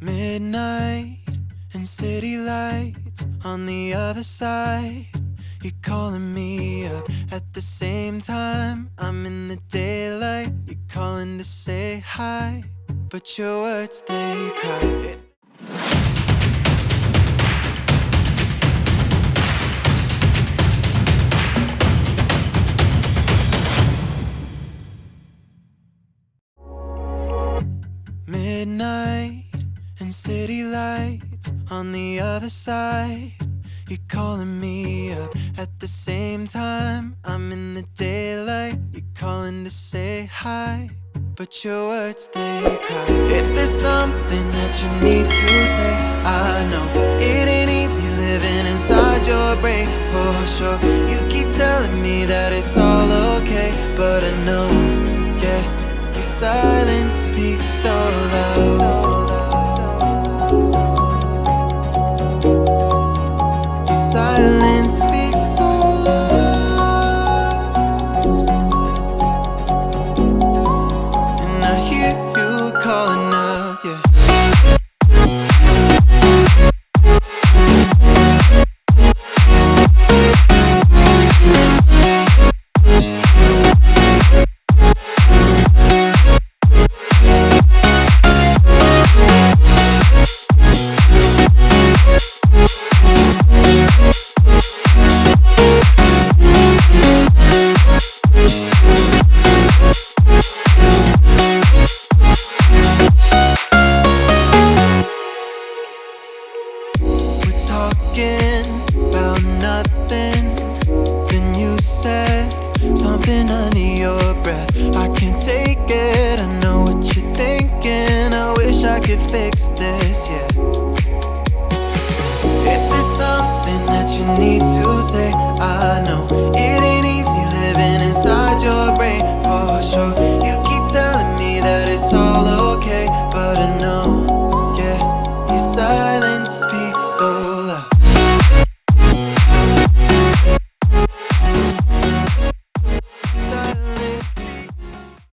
Midnight and city lights on the other side. You're calling me up at the same time. I'm in the daylight. You're calling to say hi, but your words they cry. Midnight and city lights on the other side. You're calling me up at the same time. I'm in the daylight. You're calling to say hi, but your words they cry. If there's something that you need to say, I know it ain't easy living inside your brain for sure. You keep telling me that it's all okay, but I know, yeah, your silence speaks so loud. Your silence speaks so loud, and I hear you calling up, yeah. Talking about nothing, then you said something under your breath. I can't take it, I know what you're thinking. I wish I could fix this, yeah. If there's something that you need to say,